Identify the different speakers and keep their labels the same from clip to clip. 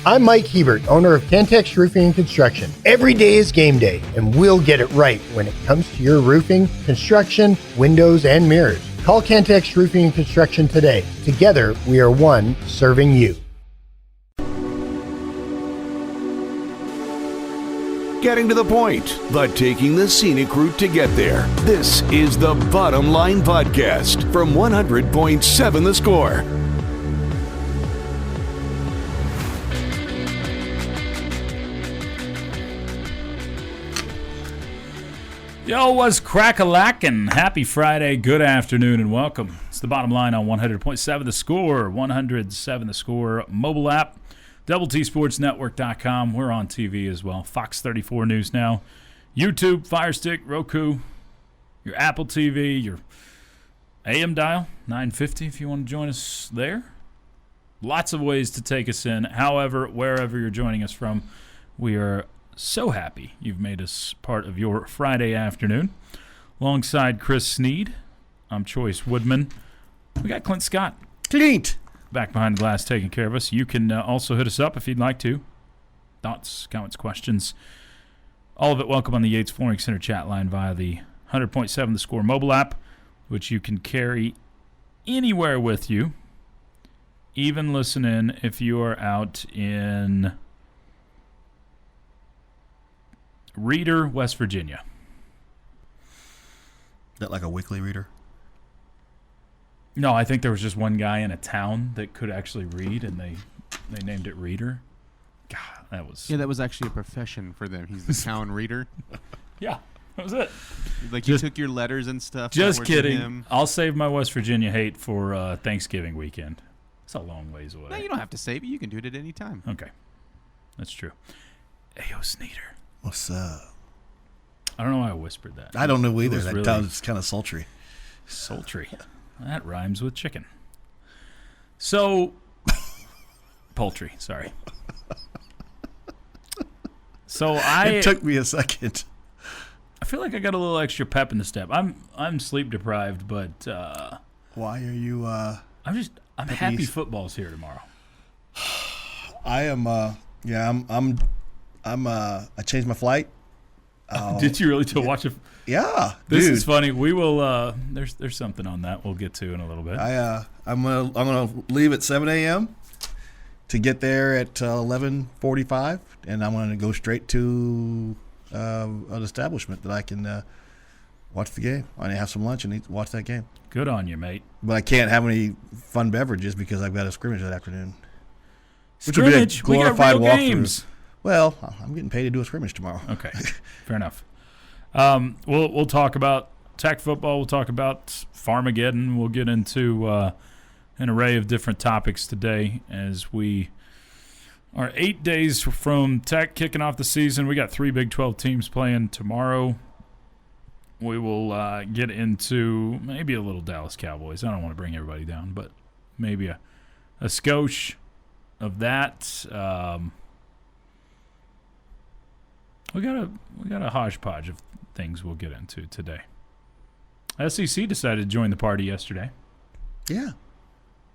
Speaker 1: I'm Mike Hebert, owner of Cantex Roofing and Construction. Every day is game day, and we'll get it right when it comes to your roofing, construction, windows, and mirrors. Call Cantex Roofing and Construction today. Together, we are one serving you.
Speaker 2: Getting to the point, but taking the scenic route to get there. This is the Bottom Line Podcast from 100.7 The Score.
Speaker 3: Yo, what's crack-a-lackin'? Happy Friday, good afternoon, and welcome. It's the Bottom Line on 100.7 The Score, 107 The Score mobile app, DoubleTSportsNetwork.com. We're on TV as well. Fox 34 News Now, YouTube, Fire Stick, Roku, your Apple TV, your AM dial, 950 if you want to join us there. Lots of ways to take us in. However, wherever you're joining us from, we are so happy you've made us part of your Friday afternoon. Alongside Chris Snead, I'm Chois Woodman. We got Clint Scott.
Speaker 4: Clint!
Speaker 3: Back behind the glass taking care of us. You can also hit us up if you'd like to. Thoughts, comments, questions. All of it welcome on the Yates Flooring Center chat line via the 100.7 The Score mobile app, which you can carry anywhere with you. Even listen in if you are out in Reader, West Virginia.
Speaker 4: Is that like a weekly reader?
Speaker 3: No, I think there was just one guy in a town that could actually read, and they named it Reader. God, that was
Speaker 5: actually a profession for them. He's the town reader.
Speaker 3: Yeah, that was it.
Speaker 5: Like you took your letters and stuff.
Speaker 3: Just kidding. I'll save my West Virginia hate for Thanksgiving weekend. It's a long ways away.
Speaker 5: No, you don't have to save it. You can do it at any time.
Speaker 3: Okay, that's true. Hey, Sneader.
Speaker 4: What's up?
Speaker 3: I don't know why I whispered that.
Speaker 4: I don't know either.
Speaker 3: That
Speaker 4: really sounds kind of sultry.
Speaker 3: Sultry. That rhymes with chicken. So, poultry, sorry. So
Speaker 4: it took me a second.
Speaker 3: I feel like I got a little extra pep in the step. I'm sleep deprived, but
Speaker 4: why are you
Speaker 3: I'm happy football's here tomorrow.
Speaker 4: I am I changed my flight.
Speaker 3: Did you really watch it?
Speaker 4: Yeah,
Speaker 3: this
Speaker 4: dude.
Speaker 3: is funny. We will. There's something on that we'll get to in a little bit.
Speaker 4: I'm gonna leave at 7 a.m. to get there at 11:45, and I'm gonna go straight to an establishment that I can watch the game. I have some lunch and watch that game.
Speaker 3: Good on you, mate.
Speaker 4: But I can't have any fun beverages because I've got a scrimmage that afternoon.
Speaker 3: Scrimmage. We got real games.
Speaker 4: Well, I'm getting paid to do a scrimmage tomorrow.
Speaker 3: Okay, fair enough. We'll talk about Tech football. We'll talk about Farmageddon. We'll get into an array of different topics today as we are 8 days from Tech kicking off the season. We got 3 Big 12 teams playing tomorrow. We will get into maybe a little Dallas Cowboys. I don't want to bring everybody down, but maybe a skosh of that. We got a hodgepodge of things we'll get into today. SEC decided to join the party yesterday.
Speaker 4: Yeah.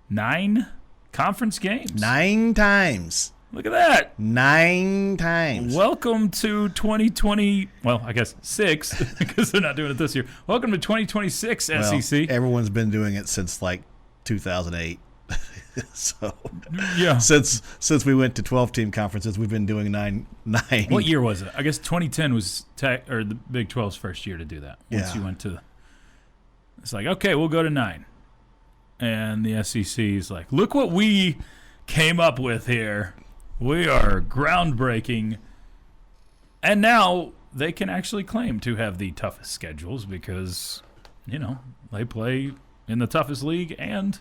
Speaker 3: 9 conference games.
Speaker 4: 9 times.
Speaker 3: Look at that.
Speaker 4: 9 times.
Speaker 3: Welcome to 2020. Well, I guess 6 because they're not doing it this year. Welcome to 2026 SEC.
Speaker 4: Everyone's been doing it since like 2008. So
Speaker 3: yeah,
Speaker 4: since we went to 12-team conferences, we've been doing 9.
Speaker 3: What year was it? I guess 2010 was Tech or the Big 12's first year to do that. Once you went to, it's like, okay, we'll go to 9, and the SEC is like, look what we came up with here. We are groundbreaking, and now they can actually claim to have the toughest schedules because they play in the toughest league and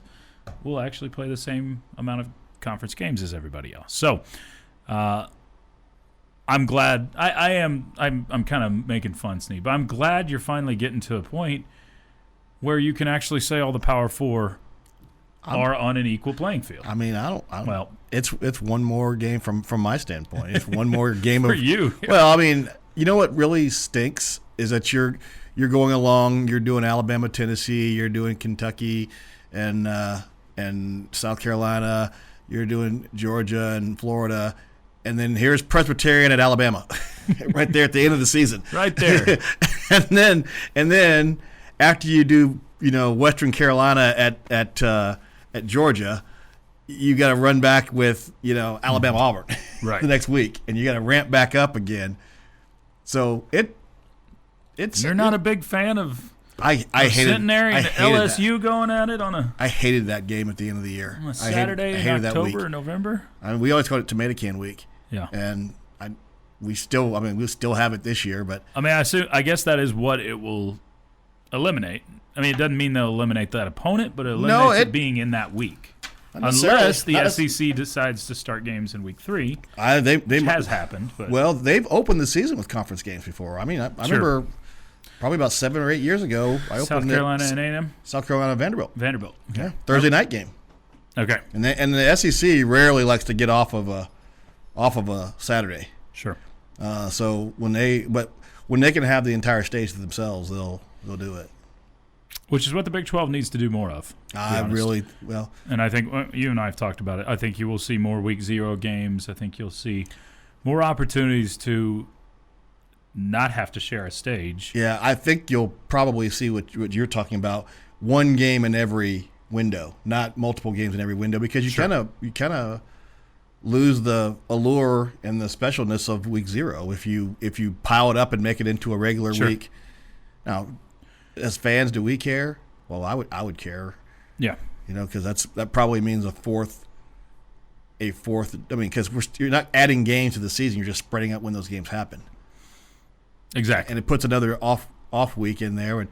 Speaker 3: we'll actually play the same amount of conference games as everybody else. So I'm glad. I'm kind of making fun, Snead, but I'm glad you're finally getting to a point where you can actually say all the Power Four are on an equal playing field.
Speaker 4: I mean, I don't.
Speaker 3: Well,
Speaker 4: it's one more game from my standpoint. It's one more game
Speaker 3: for
Speaker 4: of
Speaker 3: you.
Speaker 4: Well, I mean, you know what really stinks is that you're going along. You're doing Alabama, Tennessee. You're doing Kentucky, and South Carolina. you're doing Georgia and Florida, and then here's Presbyterian at Alabama, right there at the end of the season.
Speaker 3: Right there.
Speaker 4: and then after you do, Western Carolina at Georgia, you got to run back with, Alabama Auburn
Speaker 3: right.
Speaker 4: the next week, and you got to ramp back up again. So it's.
Speaker 3: You're not a big fan of.
Speaker 4: I hated
Speaker 3: Centenary and LSU
Speaker 4: that.
Speaker 3: going at it on a.
Speaker 4: I hated that game at the end of the year.
Speaker 3: On a Saturday in October or November.
Speaker 4: We always call it Tomato Can Week.
Speaker 3: Yeah,
Speaker 4: and we'll still have it this year, but
Speaker 3: I guess that is what it will eliminate. I mean, it doesn't mean they'll eliminate that opponent, but it eliminates it being in that week. Unless the SEC decides to start games in week 3, which has happened. But.
Speaker 4: Well, they've opened the season with conference games before. I mean, I remember probably about 7 or 8 years ago, I opened
Speaker 3: South Carolina and A&M?
Speaker 4: South Carolina Vanderbilt.
Speaker 3: Okay.
Speaker 4: Yeah, Thursday night game.
Speaker 3: Okay.
Speaker 4: And the SEC rarely likes to get off of a Saturday.
Speaker 3: Sure.
Speaker 4: So when they can have the entire state to themselves, they'll do it.
Speaker 3: Which is what the Big 12 needs to do more of.
Speaker 4: And
Speaker 3: I think you and I have talked about it. I think you will see more Week 0 games. I think you'll see more opportunities to not have to share a stage.
Speaker 4: Yeah, I think you'll probably see what you're talking about. One game in every window, not multiple games in every window, because you kind of lose the allure and the specialness of Week 0 if you pile it up and make it into a regular week. Now, as fans, do we care? Well, I would care.
Speaker 3: Yeah,
Speaker 4: because that probably means a fourth. I mean, because you're not adding games to the season; you're just spreading out when those games happen.
Speaker 3: Exactly,
Speaker 4: and it puts another off week in there,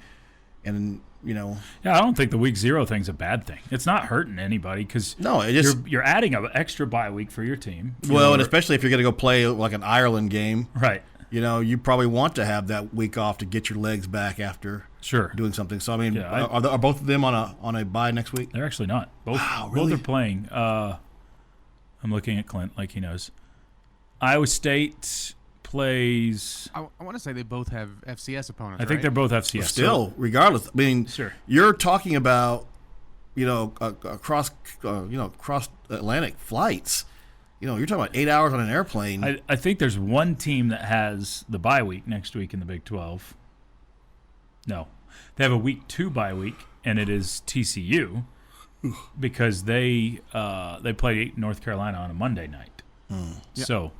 Speaker 4: and.
Speaker 3: Yeah, I don't think the Week 0 thing's a bad thing. It's not hurting anybody because you're adding an extra bye week for your team.
Speaker 4: Well, and especially if you're going to go play like an Ireland game,
Speaker 3: right?
Speaker 4: You probably want to have that week off to get your legs back after doing something. So I mean, are both of them on a bye next week?
Speaker 3: They're actually not. Both are playing. I'm looking at Clint like he knows. Iowa State plays.
Speaker 5: I want to say they both have FCS opponents.
Speaker 3: I think they're both FCS.
Speaker 4: Well, still, regardless, I mean, you're talking about cross Atlantic flights. You're talking about 8 hours on an airplane.
Speaker 3: I think there's one team that has the bye week next week in the Big 12. No, they have a Week 2 bye week, and it is TCU because they play North Carolina on a Monday night.
Speaker 5: Yeah.
Speaker 3: So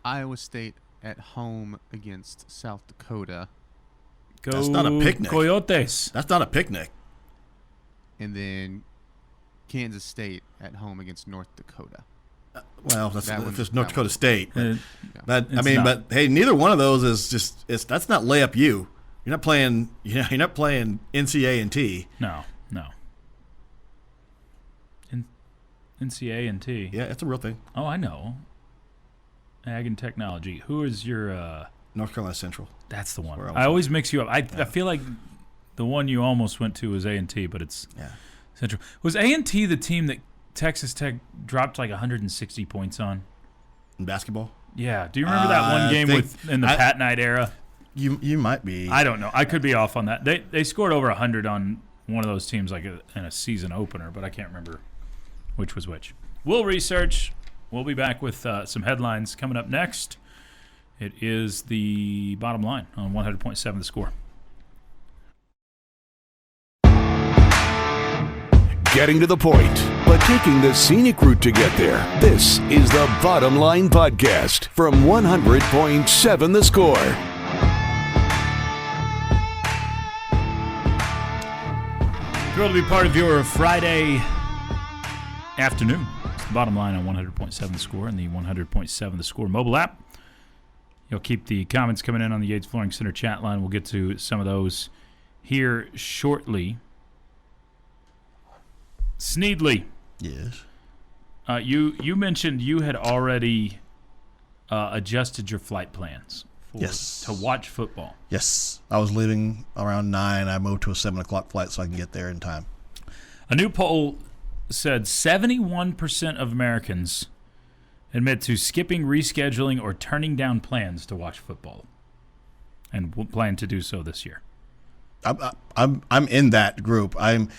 Speaker 5: Iowa State at home against South Dakota.
Speaker 4: That's not a picnic.
Speaker 3: Coyotes.
Speaker 4: That's not a picnic.
Speaker 5: And then Kansas State at home against North Dakota.
Speaker 4: Well, that's just North Dakota State. But
Speaker 3: not.
Speaker 4: Hey, neither one of those is that's not layup you. You're not playing. You're not playing NCA&T.
Speaker 3: No. NCA&T.
Speaker 4: Yeah, it's a real thing.
Speaker 3: Oh, I know. Ag and Technology. Who is your
Speaker 4: North Carolina Central?
Speaker 3: That's the one. I always mix you up. I feel like the one you almost went to was A&T, but it's Central. Was A&T the team that Texas Tech dropped like 160 points on?
Speaker 4: In basketball?
Speaker 3: Yeah. Do you remember that one game in the Pat Knight era?
Speaker 4: You might be.
Speaker 3: I don't know. I could be off on that. They scored over 100 on one of those teams like in a season opener, but I can't remember which was which. We'll research. We'll be back with some headlines coming up next. It is the bottom line on 100.7 The Score.
Speaker 2: Getting to the point, but taking the scenic route to get there. This is the Bottom Line Podcast from 100.7 The Score.
Speaker 3: Thrilled to be part of your Friday afternoon. It's the bottom line on 100.7 The Score and the 100.7 The Score mobile app. You'll keep the comments coming in on the Yates Flooring Center chat line. We'll get to some of those here shortly. Sneadley.
Speaker 4: Yes.
Speaker 3: You mentioned you had already adjusted your flight plans to watch football.
Speaker 4: Yes. I was leaving around 9. I moved to a 7 o'clock flight so I can get there in time.
Speaker 3: A new poll said 71% of Americans admit to skipping, rescheduling, or turning down plans to watch football, and will plan to do so this year.
Speaker 4: I'm in that group. I'm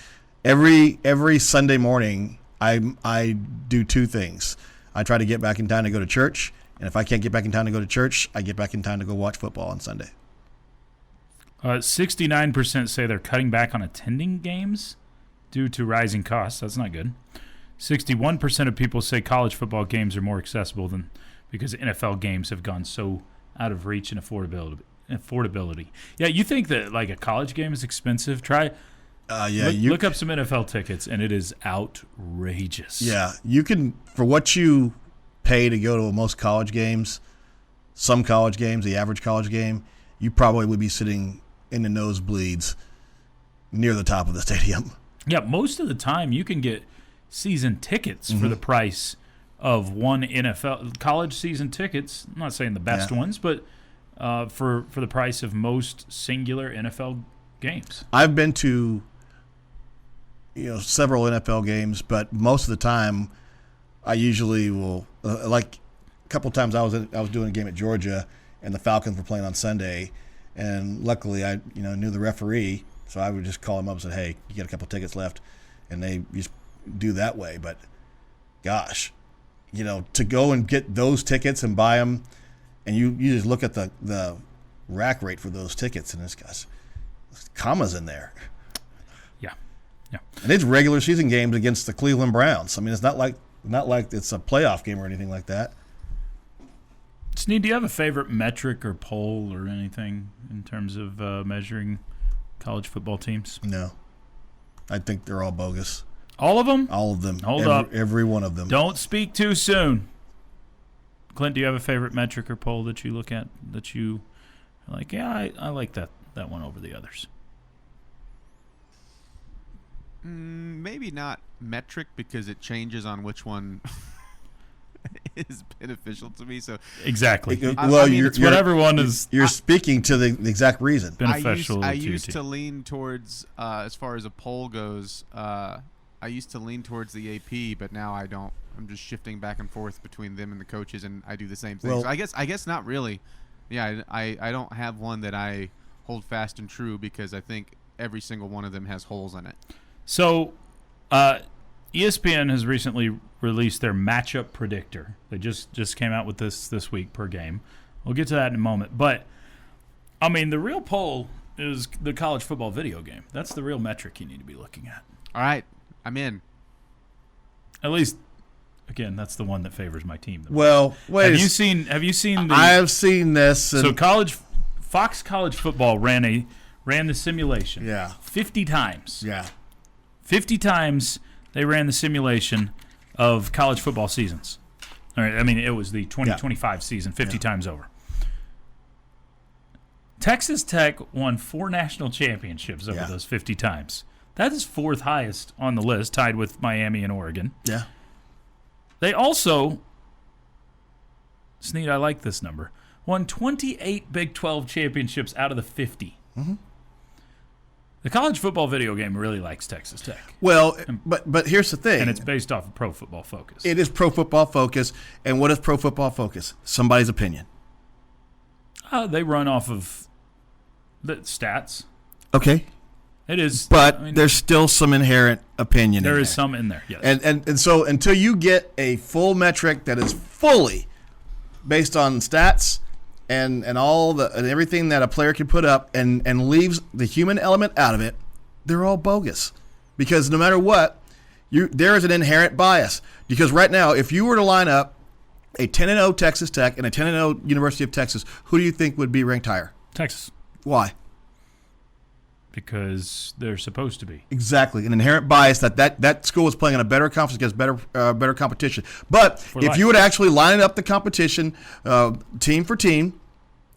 Speaker 4: every Sunday morning I do two things. I try to get back in time to go to church, and if I can't get back in time to go to church, I get back in time to go watch football on Sunday.
Speaker 3: 69% say they're cutting back on attending games due to rising costs. That's not good. 61% of people say college football games are more accessible than because NFL games have gone so out of reach and affordability. Yeah, you think that like a college game is expensive? Try look up some NFL tickets, and it is outrageous.
Speaker 4: Yeah, you can, for what you pay to go to most college games, some college games, the average college game, you probably would be sitting in the nosebleeds near the top of the stadium.
Speaker 3: Yeah, most of the time you can get season tickets for the price of one NFL college season tickets. I'm not saying the best ones, but for the price of most singular NFL games.
Speaker 4: I've been to several NFL games, but most of the time I usually will like a couple of times I was doing a game at Georgia and the Falcons were playing on Sunday, and luckily I knew the referee, so I would just call him up and say, "Hey, you got a couple tickets left," and they just do that way. But gosh, to go and get those tickets and buy them, and you just look at the rack rate for those tickets, and there's commas in there.
Speaker 3: Yeah.
Speaker 4: And it's regular season games against the Cleveland Browns. I mean, it's not like it's a playoff game or anything like that.
Speaker 3: Snead, do you have a favorite metric or poll or anything in terms of measuring college football teams?
Speaker 4: No. I think they're all bogus.
Speaker 3: All of them?
Speaker 4: All of them.
Speaker 3: Hold up.
Speaker 4: Every one of them.
Speaker 3: Don't speak too soon. Clint, do you have a favorite metric or poll that you look at that you are like, yeah, I like that one over the others?
Speaker 5: Maybe not metric because it changes on which one is beneficial to me. So
Speaker 3: exactly.
Speaker 5: It's
Speaker 3: what everyone is.
Speaker 4: You're speaking to the exact reason.
Speaker 3: Beneficial.
Speaker 5: I used to lean towards, as far as a poll goes, I used to lean towards the AP, but now I don't. I'm just shifting back and forth between them and the coaches, and I do the same thing.
Speaker 4: Well,
Speaker 5: so I guess not really. Yeah, I don't have one that I hold fast and true because I think every single one of them has holes in it.
Speaker 3: So, ESPN has recently released their matchup predictor. They just came out with this week per game. We'll get to that in a moment. But, I mean, the real poll is the college football video game. That's the real metric you need to be looking at.
Speaker 5: All right, I'm in.
Speaker 3: At least, again, that's the one that favors my team.
Speaker 4: Well, wait.
Speaker 3: Have you seen the?
Speaker 4: I have seen this.
Speaker 3: So, Fox College Football ran the simulation.
Speaker 4: Yeah.
Speaker 3: 50 times.
Speaker 4: Yeah.
Speaker 3: 50 times they ran the simulation of college football seasons. All right, I mean, it was the 2025 season, 50 times over. Texas Tech won 4 national championships over those 50 times. That is 4th highest on the list, tied with Miami and Oregon.
Speaker 4: Yeah.
Speaker 3: They also, Snead, I like this number, won 28 Big 12 championships out of the 50.
Speaker 4: Mm-hmm.
Speaker 3: The college football video game really likes Texas Tech.
Speaker 4: Well, but here's the thing.
Speaker 3: And it's based off of Pro Football Focus.
Speaker 4: It is Pro Football Focus. And what is Pro Football Focus? Somebody's opinion.
Speaker 3: They run off of the stats.
Speaker 4: Okay.
Speaker 3: It is.
Speaker 4: But there's still some inherent opinion in there.
Speaker 3: There is some in there, yes.
Speaker 4: And so until you get a full metric that is fully based on stats and everything that a player can put up and leaves the human element out of it, they're all bogus. Because no matter what, there is an inherent bias. Because right now, if you were to line up a 10-0 Texas Tech and a 10-0 University of Texas, who do you think would be ranked higher?
Speaker 3: Texas.
Speaker 4: Why?
Speaker 3: Because they're supposed to be.
Speaker 4: Exactly. An inherent bias that school is playing in a better conference against better competition. But if you would actually line up the competition team for team,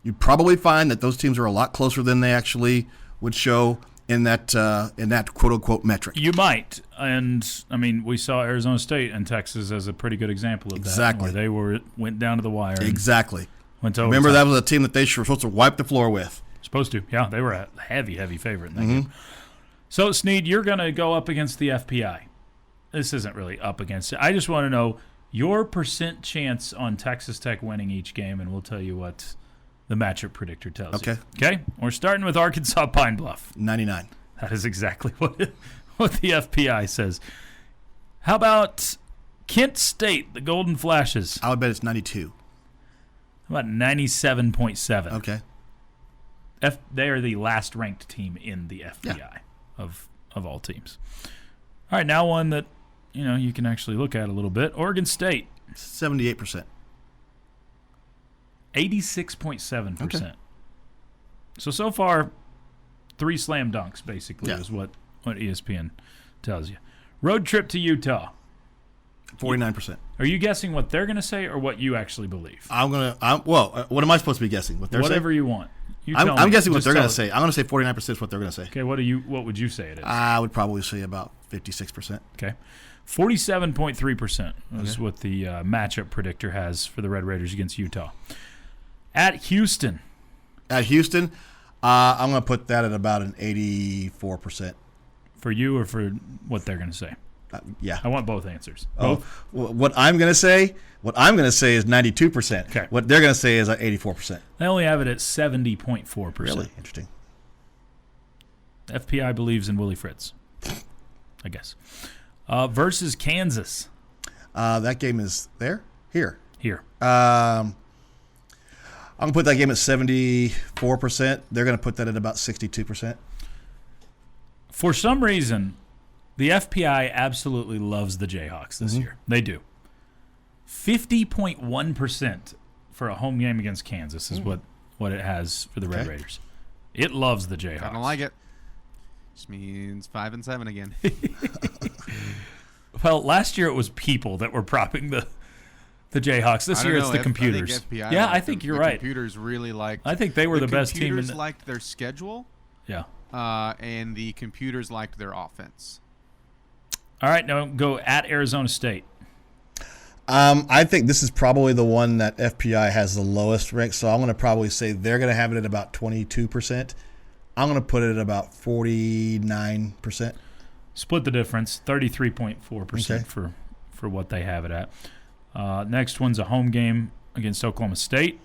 Speaker 4: you'd probably find that those teams are a lot closer than they actually would show in that quote-unquote metric.
Speaker 3: You might. And, I mean, we saw Arizona State and Texas as a pretty good example of
Speaker 4: exactly.
Speaker 3: that. Where they went down to the wire.
Speaker 4: Exactly.
Speaker 3: Went to
Speaker 4: Remember, that was a team that they were supposed to wipe the floor with.
Speaker 3: Supposed to. Yeah, they were a heavy favorite in that game. So, Snead, you're going to go up against the FPI. This isn't really up against it. I just want to know your % chance on Texas Tech winning each game, and we'll tell you what the matchup predictor tells you. Okay? We're starting with Arkansas Pine Bluff.
Speaker 4: 99.
Speaker 3: That is exactly what the FPI says. How about Kent State, the Golden Flashes?
Speaker 4: I would bet it's 92.
Speaker 3: How about 97.7?
Speaker 4: Okay.
Speaker 3: They are the last ranked team in the FPI of all teams. All right, now one that you can actually look at a little bit. Oregon State,
Speaker 4: 78%.
Speaker 3: 86.7%.
Speaker 4: Okay.
Speaker 3: So far, 3 slam dunks basically
Speaker 4: Yeah.
Speaker 3: is what ESPN tells you. Road trip to Utah.
Speaker 4: 49%.
Speaker 3: Are you guessing what they're going to say or what you actually believe?
Speaker 4: What am I supposed to be guessing? What they're
Speaker 3: Whatever
Speaker 4: saying?
Speaker 3: you want. You tell
Speaker 4: I'm
Speaker 3: me.
Speaker 4: guessing what
Speaker 3: Just
Speaker 4: they're going
Speaker 3: tell
Speaker 4: to say. I'm going to say 49% is what they're going to say.
Speaker 3: Okay, what would you say it is?
Speaker 4: I would probably say about 56%.
Speaker 3: Okay. 47.3% is what the matchup predictor has for the Red Raiders against Utah. At Houston.
Speaker 4: At Houston, I'm going to put that at about an 84%.
Speaker 3: For you or for what they're going to say?
Speaker 4: Yeah.
Speaker 3: I want both answers.
Speaker 4: Oh,
Speaker 3: Both?
Speaker 4: what I'm going to say is 92%.
Speaker 3: Okay.
Speaker 4: What they're going to say is 84%.
Speaker 3: They only have it at 70.4%.
Speaker 4: Really interesting.
Speaker 3: FPI believes in Willie Fritz, I guess. Versus Kansas.
Speaker 4: That game is there? Here.
Speaker 3: Here.
Speaker 4: I'm going to put that game at 74%. They're going to put that at about 62%.
Speaker 3: For some reason, the FPI absolutely loves the Jayhawks this year. They do. 50.1% for a home game against Kansas is what it has for the Red Raiders. It loves the Jayhawks.
Speaker 5: I don't like it. Just means 5-7 again.
Speaker 3: Well, last year it was people that were propping the Jayhawks. This year it's the computers. I think you're right.
Speaker 5: Computers really liked.
Speaker 3: I think they were the best team.
Speaker 5: Computers liked their schedule.
Speaker 3: Yeah.
Speaker 5: And the computers liked their offense.
Speaker 3: All right, now go at Arizona State.
Speaker 4: I think this is probably the one that FPI has the lowest rank, so I'm going to probably say they're going to have it at about 22%. I'm going to put it at about 49%.
Speaker 3: Split the difference, 33.4% for what they have it at. Next one's a home game against Oklahoma State.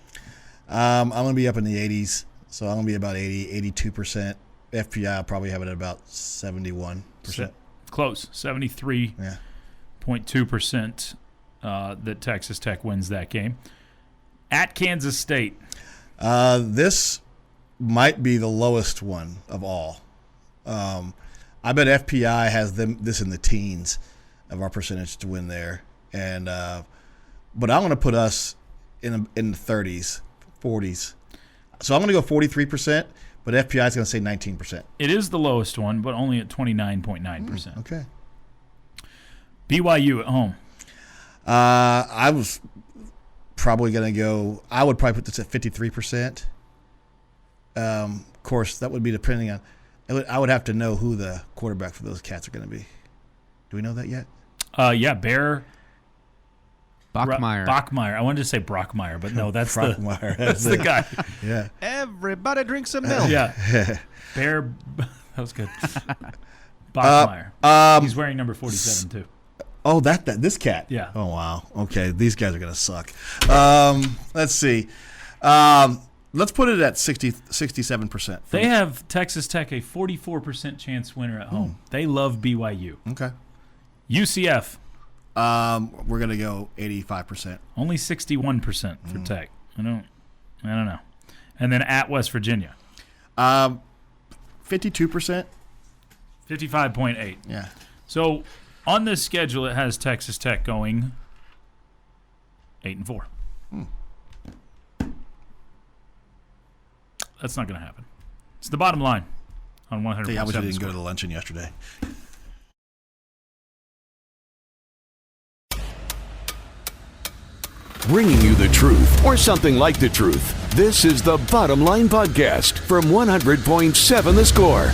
Speaker 4: I'm going to be up in the 80s, so I'm going to be about 82%. FPI will probably have it at about 71%.
Speaker 3: Close, 73.2% that Texas Tech wins that game. At Kansas State.
Speaker 4: This might be the lowest one of all. I bet FPI has this in the teens of our percentage to win there, and but I'm going to put us in the 30s, 40s. So I'm going to go 43%, but FPI is going to say 19%.
Speaker 3: It is the lowest one, but only at 29.9%.
Speaker 4: Okay.
Speaker 3: BYU at home.
Speaker 4: I was probably going to go. I would probably put this at 53%. Of course, that would be depending on. I would have to know who the quarterback for those cats are going to be. Do we know that yet?
Speaker 3: Yeah, Bear.
Speaker 5: Bachmeier.
Speaker 3: Bachmeier. I wanted to say Brockmeier, but no, that's
Speaker 4: That's
Speaker 3: the guy.
Speaker 4: Yeah.
Speaker 5: Everybody drink some milk.
Speaker 3: Yeah. Bear. That was good. Bachmeier. He's wearing number 47 too.
Speaker 4: Oh, this cat.
Speaker 3: Yeah.
Speaker 4: Oh, wow. Okay, these guys are going to suck. Let's see. Let's put it at 67%.
Speaker 3: They have Texas Tech a 44% chance winner at home. They love BYU.
Speaker 4: Okay.
Speaker 3: UCF.
Speaker 4: We're going to go 85%.
Speaker 3: Only 61% for Tech. I don't know. And then at West Virginia.
Speaker 4: 52%.
Speaker 3: 55.8.
Speaker 4: Yeah.
Speaker 3: So on this schedule, it has Texas Tech going 8-4. That's not going to happen. It's the bottom line on 100%.
Speaker 4: I wish I didn't go to the luncheon yesterday.
Speaker 2: Bringing you the truth, or something like the truth. This is the Bottom Line Podcast from 100.7 The Score.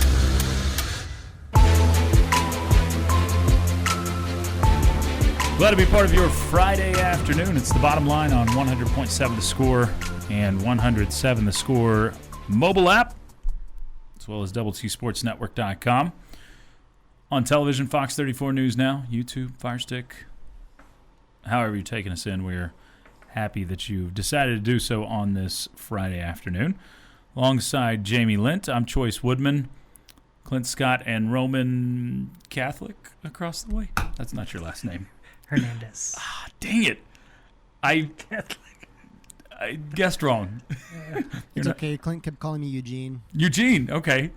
Speaker 3: Glad to be part of your Friday afternoon. It's the Bottom Line on 100.7 The Score and 107 The Score mobile app, as well as TSportsNetwork.com. On television, Fox 34 News Now, YouTube, Fire Stick. However you're taking us in, we're happy that you've decided to do so on this Friday afternoon. Alongside Jamie Lint, I'm Chois Woodman. Clint Scott and Roman Catholic across the way. That's not your last name.
Speaker 6: Hernandez.
Speaker 3: Dang it. I guessed wrong.
Speaker 7: It's okay. Clint kept calling me Eugene.
Speaker 3: Eugene, okay.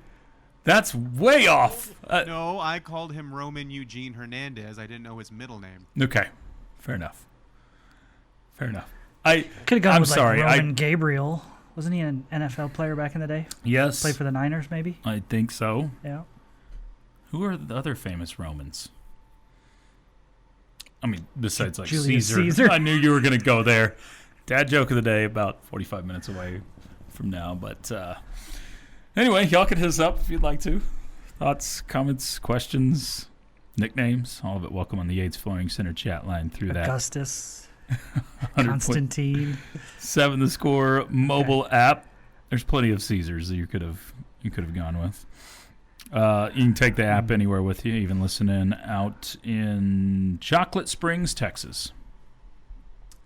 Speaker 3: That's way off.
Speaker 5: No, I called him Roman Eugene Hernandez. I didn't know his middle name.
Speaker 3: Okay. Fair enough.
Speaker 6: Could have gone
Speaker 3: I'm
Speaker 6: with
Speaker 3: sorry.
Speaker 6: like Roman Gabriel. Wasn't he an NFL player back in the day?
Speaker 3: Yes.
Speaker 6: Played for the Niners, maybe?
Speaker 3: I think so.
Speaker 6: Yeah.
Speaker 3: Who are the other famous Romans? I mean, besides like
Speaker 6: Julius
Speaker 3: Caesar.
Speaker 6: Caesar.
Speaker 3: I knew you were going to go there. Dad joke of the day, about 45 minutes away from now. But anyway, y'all can hit us up if you'd like to. Thoughts, comments, questions, nicknames, all of it welcome on the Yates Flooring Center chat line through
Speaker 6: Augustus. Constantine.
Speaker 3: 7 The Score mobile app. There's plenty of Caesars that you could have gone with. You can take the app anywhere with you, even listen in out in Chocolate Springs, Texas.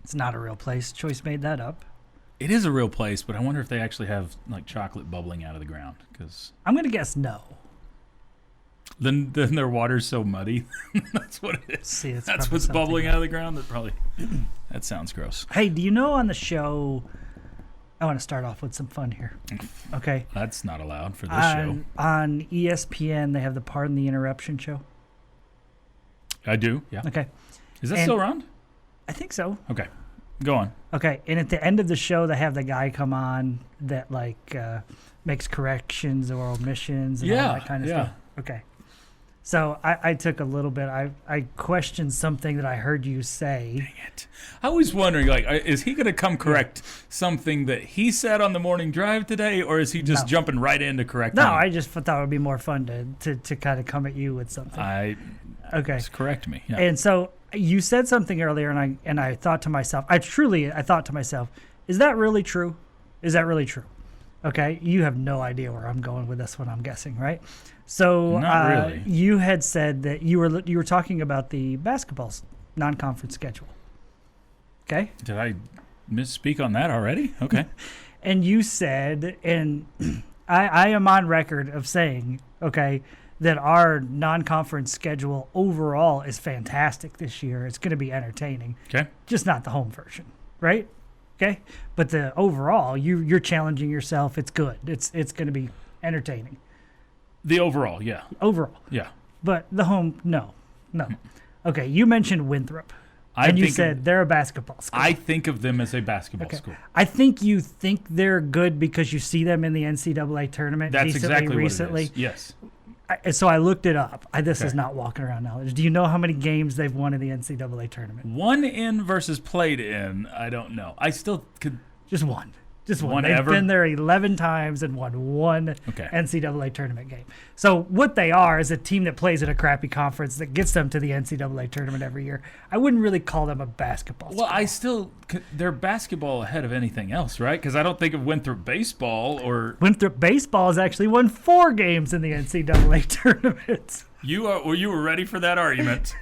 Speaker 6: It's not a real place. Choice made that up.
Speaker 3: It is a real place, but I wonder if they actually have like chocolate bubbling out of the ground. Because
Speaker 6: I'm going to guess no.
Speaker 3: then their water's so muddy. That's what it is.
Speaker 6: See, it's
Speaker 3: That's
Speaker 6: probably
Speaker 3: what's
Speaker 6: something
Speaker 3: bubbling out of the ground. That sounds gross.
Speaker 6: Hey, do you know on the show, I want to start off with some fun here. Okay.
Speaker 3: That's not allowed for this show.
Speaker 6: On ESPN, they have the Pardon the Interruption show.
Speaker 3: I do, yeah.
Speaker 6: Okay.
Speaker 3: Is that still around?
Speaker 6: I think so.
Speaker 3: Okay. Go on.
Speaker 6: Okay, and at the end of the show, they have the guy come on that like makes corrections or omissions and all that kind of stuff. Okay, so I took a little bit. I questioned something that I heard you say.
Speaker 3: Dang it! I was wondering, like, is he going to come correct something that he said on the morning drive today, or is he just jumping right in to correct?
Speaker 6: No, I just thought it would be more fun to kind of come at you with something. Okay,
Speaker 3: just correct me. Yeah.
Speaker 6: And so you said something earlier, and I thought to myself, I thought to myself, is that really true? Is that really true? Okay, you have no idea where I'm going with this one, I'm guessing, right? So
Speaker 3: Not really.
Speaker 6: You had said that you were talking about the basketball's non-conference schedule. Okay?
Speaker 3: Did I misspeak on that already? Okay.
Speaker 6: And you said, and I am on record of saying, okay, that our non-conference schedule overall is fantastic this year. It's going to be entertaining.
Speaker 3: Okay.
Speaker 6: Just not the home version, right? Okay? But the overall, you're challenging yourself. It's good. It's going to be entertaining.
Speaker 3: The overall, yeah.
Speaker 6: Overall.
Speaker 3: Yeah.
Speaker 6: But the home, no. Okay, you mentioned Winthrop. And you said they're a basketball school.
Speaker 3: I think of them as a basketball school.
Speaker 6: I think you think they're good because you see them in the NCAA tournament
Speaker 3: That's exactly
Speaker 6: recently.
Speaker 3: What it is. Yes.
Speaker 6: So I looked it up. This is not walking around knowledge. Do you know how many games they've won in the NCAA tournament?
Speaker 3: Won in versus played in, I don't know. I still could.
Speaker 6: Just one. Just one.
Speaker 3: One
Speaker 6: They've
Speaker 3: ever?
Speaker 6: been there 11 times and won one NCAA tournament game. So what they are is a team that plays at a crappy conference that gets them to the NCAA tournament every year. I wouldn't really call them a basketball school.
Speaker 3: They're basketball ahead of anything else, right? Because I don't think of Winthrop baseball or.
Speaker 6: Winthrop baseball has actually won 4 games in the NCAA tournament.
Speaker 3: You were ready for that argument.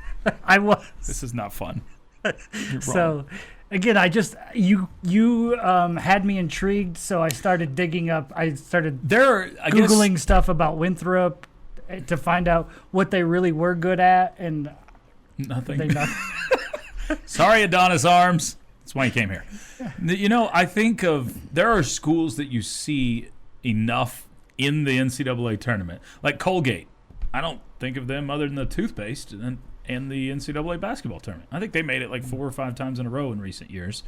Speaker 6: I was.
Speaker 3: This is not fun. You're wrong.
Speaker 6: So. Again, you had me intrigued, so I started digging up. I started Googling stuff about Winthrop to find out what they really were good at, and
Speaker 3: nothing. Sorry, Adonis Arms. That's why you came here. You know, I think there are schools that you see enough in the NCAA tournament, like Colgate. I don't think of them other than the toothpaste and the NCAA basketball tournament. I think they made it like 4 or 5 times in a row in recent years.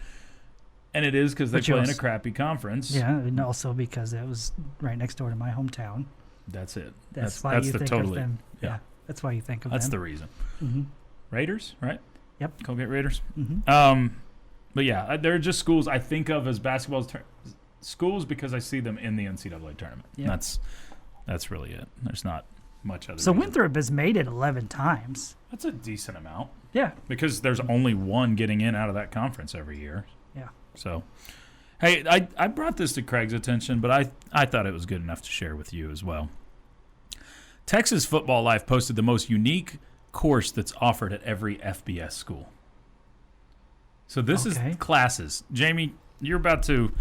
Speaker 3: And it is because they play in a crappy conference.
Speaker 6: Yeah, and also because it was right next door to my hometown.
Speaker 3: That's it.
Speaker 6: That's why you think of them. Yeah, that's why you think of them.
Speaker 3: That's the reason.
Speaker 6: Mm-hmm.
Speaker 3: Raiders, right?
Speaker 6: Yep.
Speaker 3: Colgate Raiders.
Speaker 6: Mm-hmm.
Speaker 3: But yeah, there are just schools I think of as basketball schools because I see them in the NCAA tournament.
Speaker 6: Yep.
Speaker 3: That's really it. There's not much other.
Speaker 6: So
Speaker 3: reason.
Speaker 6: Winthrop has made it 11 times.
Speaker 3: That's a decent amount.
Speaker 6: Yeah.
Speaker 3: Because there's only one getting in out of that conference every year.
Speaker 6: Yeah.
Speaker 3: So, hey, I brought this to Craig's attention, but I thought it was good enough to share with you as well. Texas Football Life posted the most unique course that's offered at every FBS school. So this is classes. Jamie, you're about to,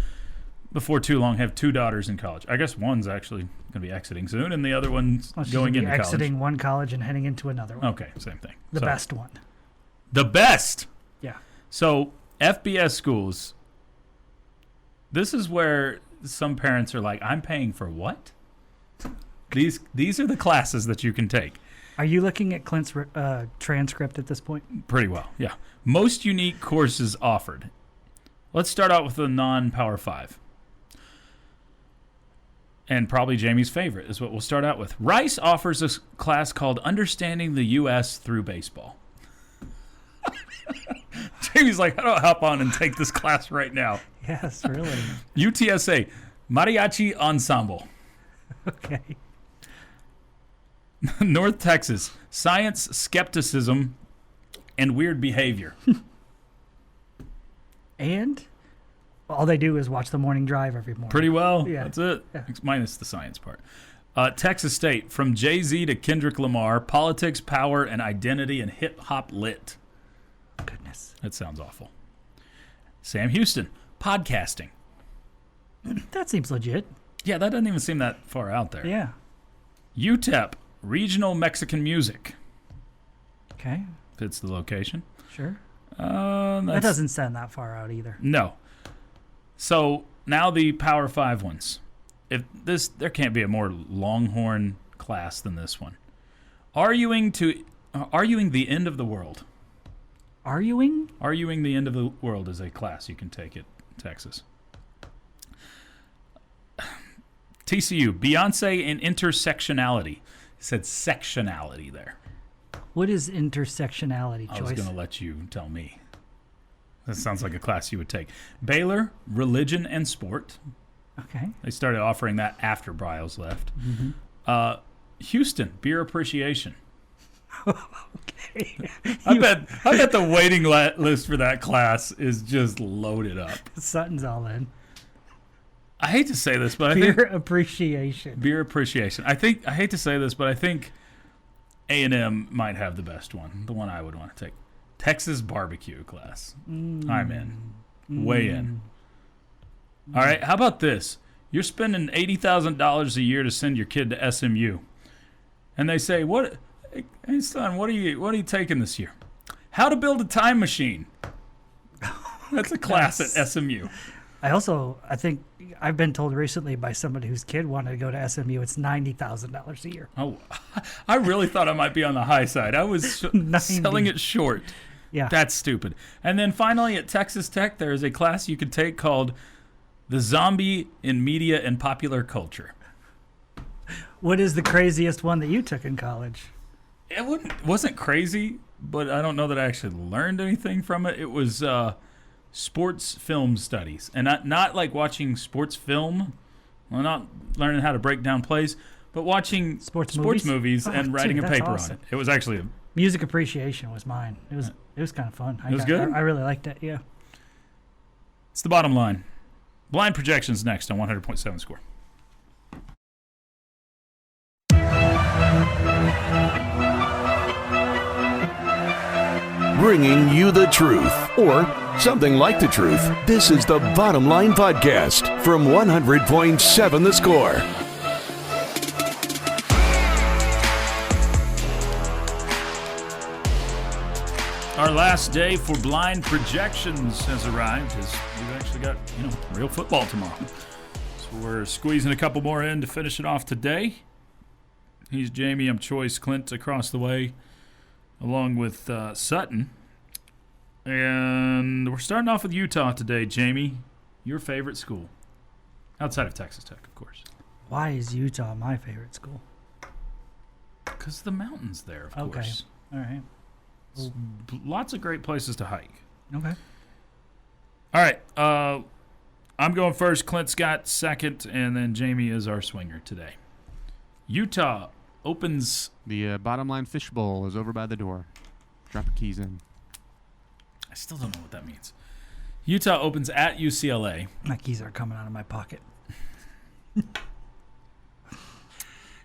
Speaker 3: before too long, have 2 daughters in college. I guess one's actually going to be exiting soon, and the other one's
Speaker 6: Well, she's
Speaker 3: going
Speaker 6: gonna be
Speaker 3: into
Speaker 6: exiting
Speaker 3: college.
Speaker 6: one college and heading into another one.
Speaker 3: Okay, same thing.
Speaker 6: The best one.
Speaker 3: The best.
Speaker 6: Yeah.
Speaker 3: So FBS schools. This is where some parents are like, "I'm paying for what?" These are the classes that you can take.
Speaker 6: Are you looking at Clint's transcript at this point?
Speaker 3: Pretty well, yeah. Most unique courses offered. Let's start out with the non-Power 5. And probably Jamie's favorite is what we'll start out with. Rice offers a class called Understanding the U.S. Through Baseball. Jamie's like, I don't hop on and take this class right now.
Speaker 6: Yes, really.
Speaker 3: UTSA, Mariachi Ensemble.
Speaker 6: Okay.
Speaker 3: North Texas, Science, Skepticism, and Weird Behavior.
Speaker 6: And all they do is watch the morning drive every morning.
Speaker 3: Pretty well.
Speaker 6: Yeah.
Speaker 3: That's it.
Speaker 6: Yeah.
Speaker 3: Minus the science part. Texas State, from Jay-Z to Kendrick Lamar, politics, power, and identity, and hip-hop lit.
Speaker 6: Goodness.
Speaker 3: That sounds awful. Sam Houston, podcasting.
Speaker 6: That seems legit.
Speaker 3: Yeah, that doesn't even seem that far out there.
Speaker 6: Yeah.
Speaker 3: UTEP, regional Mexican music.
Speaker 6: Okay.
Speaker 3: Fits the location.
Speaker 6: Sure.
Speaker 3: That
Speaker 6: That doesn't sound that far out either.
Speaker 3: No. So now the Power 5 ones. There can't be a more Longhorn class than this one. Arguing the end of the world.
Speaker 6: Arguing?
Speaker 3: Arguing the end of the world is a class you can take at Texas. TCU, Beyonce and intersectionality. It said sectionality there.
Speaker 6: What is intersectionality,
Speaker 3: I was
Speaker 6: Choice?
Speaker 3: going to let you tell me. That sounds like a class you would take. Baylor, religion and sport.
Speaker 6: Okay.
Speaker 3: They started offering that after Bryles left. Houston, beer appreciation.
Speaker 6: Okay.
Speaker 3: I bet the waiting list for that class is just loaded up.
Speaker 6: Sutton's all in.
Speaker 3: I hate to say this, but I
Speaker 6: Beer
Speaker 3: think
Speaker 6: appreciation.
Speaker 3: beer appreciation. I hate to say this, but I think A&M might have the best one. The one I would want to take. Texas barbecue class. I'm in. Way in. All right, how about this? You're spending $80,000 a year to send your kid to SMU. And they say, "What hey son, what are you taking this year?" How to build a time machine. That's a class at SMU.
Speaker 6: I think I've been told recently by somebody whose kid wanted to go to SMU, it's $90,000 a year.
Speaker 3: Oh, I really thought I might be on the high side. I was
Speaker 6: 90.
Speaker 3: selling it short.
Speaker 6: Yeah.
Speaker 3: That's stupid. And then finally at Texas Tech, there is a class you could take called The Zombie in Media and Popular Culture.
Speaker 6: What is the craziest one that you took in college?
Speaker 3: It wasn't crazy, but I don't know that I actually learned anything from it. It was sports film studies. And not like watching sports film. Well, not learning how to break down plays, but watching sports movies
Speaker 6: Oh,
Speaker 3: and writing
Speaker 6: dude,
Speaker 3: a
Speaker 6: that's
Speaker 3: paper
Speaker 6: awesome.
Speaker 3: on it. It was actually
Speaker 6: Music appreciation was mine. It was kind of fun.
Speaker 3: It was good?
Speaker 6: I really liked it, yeah.
Speaker 3: it's the bottom line. Blind projections next on 100.7 Score.
Speaker 2: Bringing you the truth, or something like the truth. This is the Bottom Line Podcast from 100.7 The Score.
Speaker 3: Our last day for blind projections has arrived as we've actually got, real football tomorrow. So we're squeezing a couple more in to finish it off today. He's Jamie, I'm Chois, Clint across the way, along with Sutton. And we're starting off with Utah today, Jamie. Your favorite school. Outside of Texas Tech, of course.
Speaker 6: Why is Utah my favorite school?
Speaker 3: Because the mountains there, of course.
Speaker 6: All right.
Speaker 3: Lots of great places to hike.
Speaker 6: Okay.
Speaker 3: All right. I'm going first. Clint's got second, and then Jamie is our swinger today. Utah opens.
Speaker 5: The Bottom Line Fishbowl is over by the door. Drop your keys in.
Speaker 3: I still don't know what that means. Utah opens at UCLA.
Speaker 6: My keys are coming out of my pocket.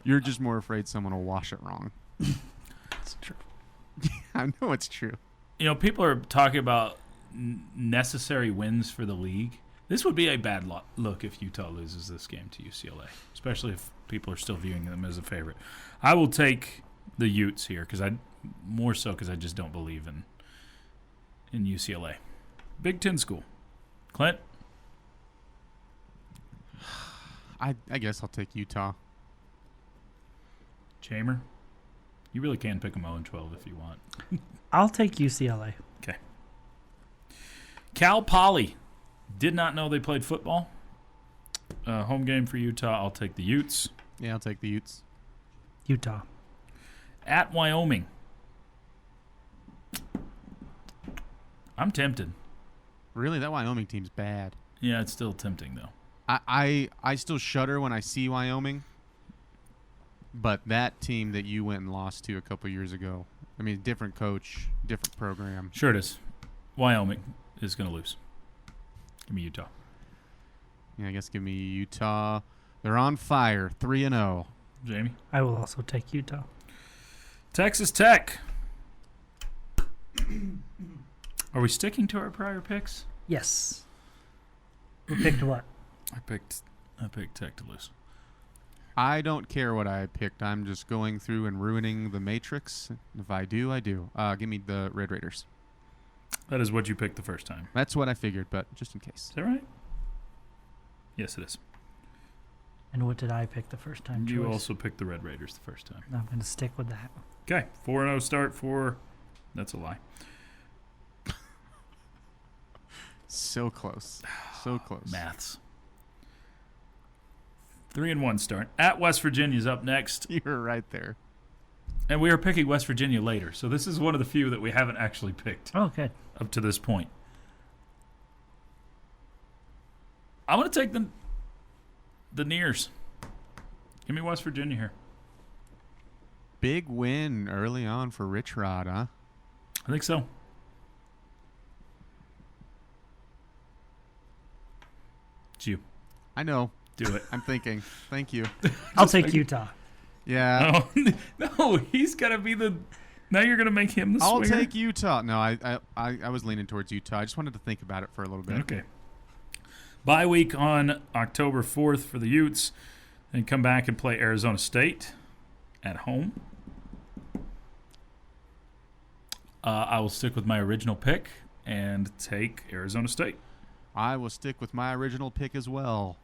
Speaker 5: You're just more afraid someone will wash it wrong.
Speaker 6: It's true.
Speaker 5: I know it's true.
Speaker 3: People are talking about necessary wins for the league. This would be a bad look if Utah loses this game to UCLA, especially if people are still viewing them as a favorite. I will take the Utes here because I just don't believe in UCLA. Big Ten school. Clint?
Speaker 5: I guess I'll take Utah.
Speaker 3: Chamer? You really can pick them 0-12 if you want.
Speaker 6: I'll take UCLA.
Speaker 3: Okay. Cal Poly. Did not know they played football. Home game for Utah. I'll take the Utes.
Speaker 5: Yeah, I'll take the Utes.
Speaker 6: Utah.
Speaker 3: At Wyoming. I'm tempted.
Speaker 5: Really? That Wyoming team's bad.
Speaker 3: Yeah, it's still tempting, though.
Speaker 5: I still shudder when I see Wyoming. But that team that you went and lost to a couple years ago, I mean, different coach, different program.
Speaker 3: Sure it is. Wyoming is going to lose. Give me Utah.
Speaker 5: Yeah, I guess give me Utah. They're on fire, 3-0.
Speaker 3: Jamie?
Speaker 6: I will also take Utah.
Speaker 3: Texas Tech. Are we sticking to our prior picks?
Speaker 6: Yes. Who picked what?
Speaker 3: I picked Tech to lose.
Speaker 5: I don't care what I picked. I'm just going through and ruining the Matrix. If I do, I do. Give me the Red Raiders.
Speaker 3: That is what you picked the first time.
Speaker 5: That's what I figured, but just in case.
Speaker 3: Is that right? Yes, it is.
Speaker 6: And what did I pick the first time?
Speaker 3: You
Speaker 6: Choice?
Speaker 3: also picked the Red Raiders the first time.
Speaker 6: I'm going to stick with that.
Speaker 3: Okay, 4-0 start for... That's a lie.
Speaker 5: So close. So close.
Speaker 3: Maths. 3-1 start. At West Virginia's up next.
Speaker 5: You were right there.
Speaker 3: And we are picking West Virginia later, so this is one of the few that we haven't actually picked
Speaker 6: Oh, good.
Speaker 3: up to this point. I'm going to take the Nears. Give me West Virginia here.
Speaker 5: Big win early on for Rich Rod, huh?
Speaker 3: I think so. It's you.
Speaker 5: I know.
Speaker 3: Do it.
Speaker 5: I'm thinking. Thank you.
Speaker 6: I'll take Utah.
Speaker 5: Yeah.
Speaker 3: No, he's got to be the... Now you're going to make him the
Speaker 5: I'll
Speaker 3: swinger?
Speaker 5: take Utah. No, I was leaning towards Utah. I just wanted to think about it for a little bit.
Speaker 3: Okay. Bye week on October 4th for the Utes. And come back and play Arizona State at home. I will stick with my original pick and take Arizona State.
Speaker 5: I will stick with my original pick as well.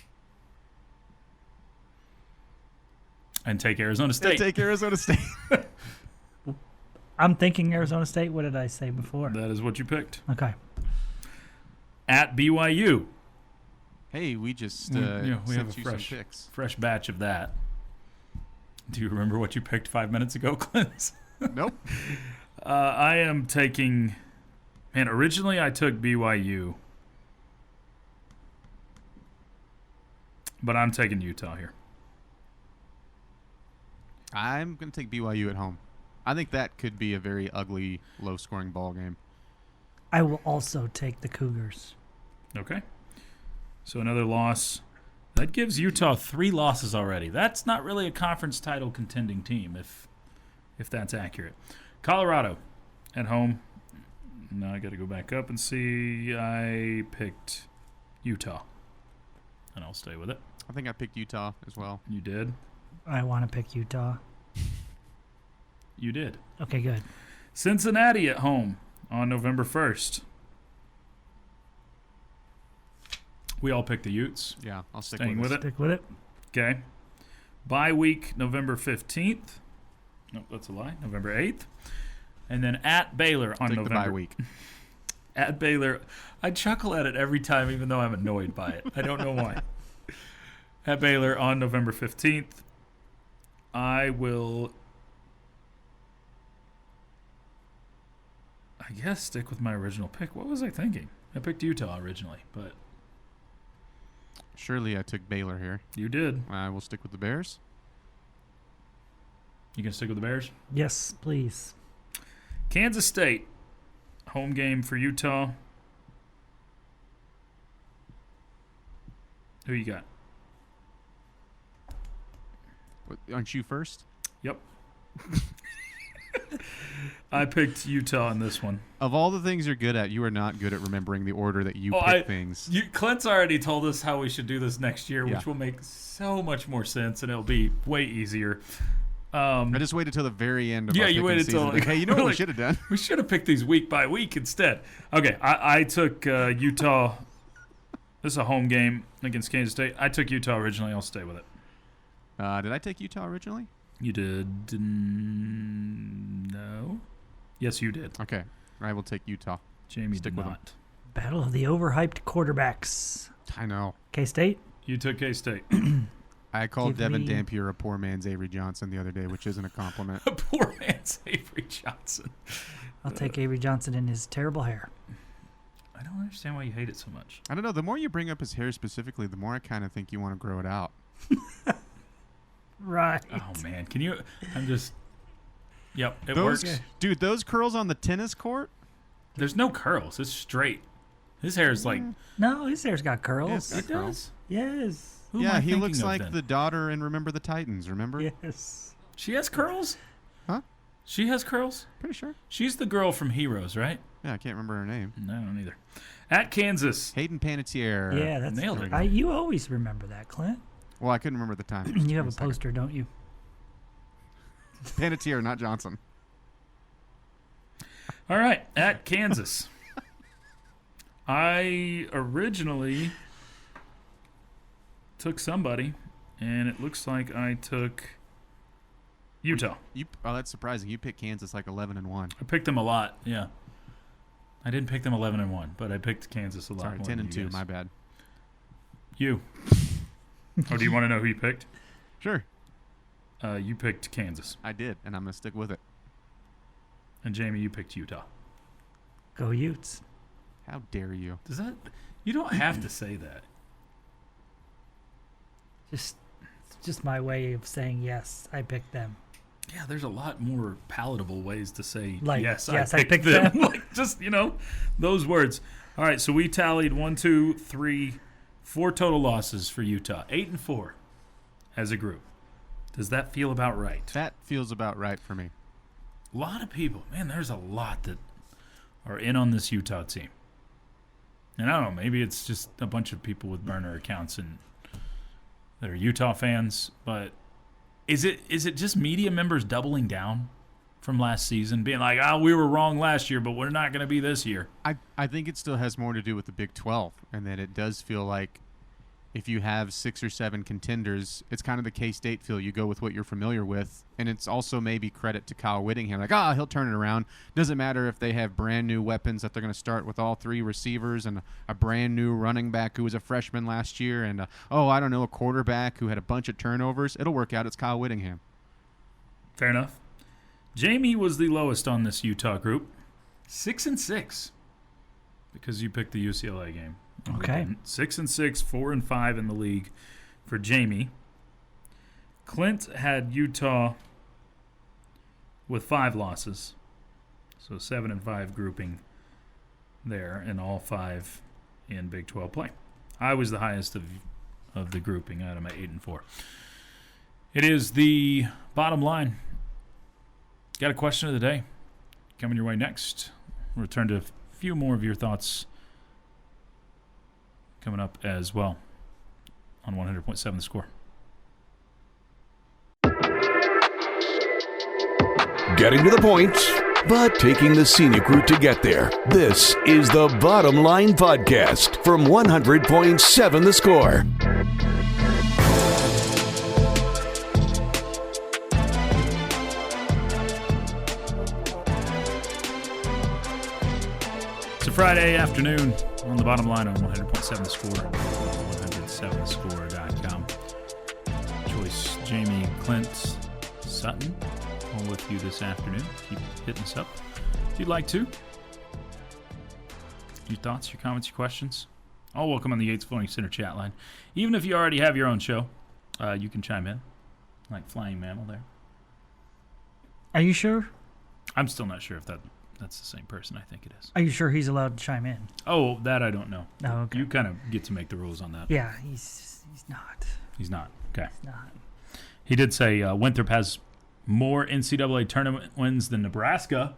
Speaker 3: And take Arizona State.
Speaker 5: Take Arizona State.
Speaker 6: I'm thinking Arizona State. What did I say before?
Speaker 3: That is what you picked.
Speaker 6: Okay.
Speaker 3: At BYU.
Speaker 5: Hey, we just
Speaker 3: we
Speaker 5: sent
Speaker 3: have a
Speaker 5: you some picks.
Speaker 3: fresh batch of that. Do you remember what you picked 5 minutes ago, Clint?
Speaker 5: Nope.
Speaker 3: I am taking... Man, originally I took BYU. But I'm taking Utah here.
Speaker 5: I'm going to take BYU at home. I think that could be a very ugly, low-scoring ball game.
Speaker 6: I will also take the Cougars.
Speaker 3: Okay. So another loss. That gives Utah 3 losses already. That's not really a conference title contending team, if that's accurate. Colorado at home. Now I got to go back up and see. I picked Utah, and I'll stay with it.
Speaker 5: I think I picked Utah as well.
Speaker 3: You did?
Speaker 6: I want to pick Utah.
Speaker 3: You did.
Speaker 6: Okay, good.
Speaker 3: Cincinnati at home on November 1st. We all picked the Utes.
Speaker 5: Yeah, I'll stick
Speaker 3: Staying with it.
Speaker 6: Stick with it.
Speaker 3: Okay. Bye week, November 15th. Nope, that's a lie. November 8th. And then at Baylor on
Speaker 5: Take
Speaker 3: November.
Speaker 5: the bye week.
Speaker 3: At Baylor. I chuckle at it every time, even though I'm annoyed by it. I don't know why. At Baylor on November 15th. I will, I guess, stick with my original pick. What was I thinking? I picked Utah originally, but...
Speaker 5: Surely I took Baylor here.
Speaker 3: You did.
Speaker 5: I will stick with the Bears.
Speaker 3: You gonna stick with the Bears?
Speaker 6: Yes, please.
Speaker 3: Kansas State. Home game for Utah. Who you got?
Speaker 5: What, aren't you first?
Speaker 3: Yep. I picked Utah in this one.
Speaker 5: Of all the things you're good at, you are not good at remembering the order that you pick things.
Speaker 3: Clint's already told us how we should do this next year, which will make so much more sense, and it'll be way easier.
Speaker 5: I just waited till the very end of
Speaker 3: you waited till
Speaker 5: like, hey, you know what we should have done?
Speaker 3: We should have picked these week by week instead. Okay, I took Utah. This is a home game against Kansas State. I took Utah originally. I'll stay with it.
Speaker 5: Did I take Utah originally?
Speaker 3: You did. No. Yes, you did.
Speaker 5: Okay, I will take Utah.
Speaker 3: Jamie
Speaker 5: Stick
Speaker 3: did
Speaker 5: with
Speaker 3: not.
Speaker 6: Battle of the overhyped quarterbacks.
Speaker 5: I know.
Speaker 6: K-State?
Speaker 3: You took K-State.
Speaker 5: I called Devin Dampier a poor man's Avery Johnson the other day, which isn't a compliment.
Speaker 3: A poor man's Avery Johnson.
Speaker 6: I'll take Avery Johnson and his terrible hair.
Speaker 3: I don't understand why you hate it so much.
Speaker 5: I don't know. The more you bring up his hair specifically, the more I kind of think you want to grow it out.
Speaker 6: Right.
Speaker 3: Oh, man. Can you... I'm just... Yep, it
Speaker 5: works.
Speaker 3: works.
Speaker 5: Dude, those curls on the tennis court?
Speaker 3: There's no curls. It's straight. His hair is like...
Speaker 6: No, his hair's got curls.
Speaker 3: It does?
Speaker 6: Yes.
Speaker 3: Who am I
Speaker 5: he looks
Speaker 3: thinking of
Speaker 5: like
Speaker 3: then?
Speaker 5: the daughter in Remember the Titans, remember?
Speaker 6: Yes.
Speaker 3: She has curls?
Speaker 5: Huh?
Speaker 3: She has curls?
Speaker 5: Pretty sure.
Speaker 3: She's the girl from Heroes, right?
Speaker 5: Yeah, I can't remember her name.
Speaker 3: No, I don't either. At Kansas.
Speaker 5: Hayden Panettiere.
Speaker 6: Yeah, that's
Speaker 3: Nailed it.
Speaker 6: You always remember that, Clint.
Speaker 5: Well, I couldn't remember the time.
Speaker 6: You have a poster, don't you?
Speaker 5: Panettiere, not Johnson.
Speaker 3: All right, at Kansas. I originally took somebody, and it looks like I took Utah.
Speaker 5: Oh, that's surprising. You picked Kansas like 11-1.
Speaker 3: I picked them a lot, yeah. I didn't pick them 11-1, but I picked Kansas a lot.
Speaker 5: Sorry,
Speaker 3: more
Speaker 5: 10-2.
Speaker 3: guys.
Speaker 5: My bad.
Speaker 3: You. Oh, do you want to know who you picked?
Speaker 5: Sure.
Speaker 3: You picked Kansas.
Speaker 5: I did, and I'm going to stick with it.
Speaker 3: And Jamie, you picked Utah.
Speaker 6: Go Utes.
Speaker 5: How dare you?
Speaker 3: Does that? You don't have to say that.
Speaker 6: Just my way of saying yes, I picked them.
Speaker 3: Yeah, there's a lot more palatable ways to say
Speaker 6: Like,
Speaker 3: yes,
Speaker 6: yes,
Speaker 3: I picked them. Like, just, those words. All right, so we tallied 1, 2, 3, 4 total losses for Utah. 8-4 as a group. Does that feel about right?
Speaker 5: That feels about right for me.
Speaker 3: A lot of people. Man, there's a lot that are in on this Utah team. And I don't know, maybe it's just a bunch of people with burner accounts and that are Utah fans, but is it just media members doubling down from last season, being like, we were wrong last year, but we're not going to be this year?
Speaker 5: I think it still has more to do with the Big 12, and that it does feel like if you have 6 or 7 contenders, it's kind of the K-State feel. You go with what you're familiar with, and it's also maybe credit to Kyle Whittingham. Like, he'll turn it around. Doesn't matter if they have brand new weapons that they're going to start with all 3 receivers and a brand new running back who was a freshman last year and, a quarterback who had a bunch of turnovers. It'll work out. It's Kyle Whittingham.
Speaker 3: Fair enough. Jamie was the lowest on this Utah group. 6-6. Because you picked the UCLA game.
Speaker 6: Okay.
Speaker 3: 6-6, 4-5 in the league for Jamie. Clint had Utah with 5 losses, so 7-5 grouping there, and all 5 in Big 12 play. I was the highest of the grouping. I'm at 8-4. It is the bottom line. Got a question of the day coming your way next. We'll return to a few more of your thoughts coming up as well on 100.7 The Score.
Speaker 2: Getting to the point, but taking the scenic route to get there. This is the Bottom Line Podcast from 100.7 The Score.
Speaker 3: It's a Friday afternoon on the Bottom Line on 100.7 The Score, 107thescore.com. Chois, Jamie, Clint, Sutton, all with you this afternoon. Keep hitting us up if you'd like to. Your thoughts, your comments, your questions, all welcome on the Yates Flooring Center chat line. Even if you already have your own show, you can chime in, like Flying Mammal there.
Speaker 6: Are you sure?
Speaker 3: I'm still not sure if that's the same person. I think it is.
Speaker 6: Are you sure he's allowed to chime in?
Speaker 3: Oh, that I don't know.
Speaker 6: Oh, okay.
Speaker 3: You kind of get to make the rules on that.
Speaker 6: Yeah, he's not.
Speaker 3: He's not. Okay.
Speaker 6: He's not.
Speaker 3: He did say Winthrop has more NCAA tournament wins than Nebraska.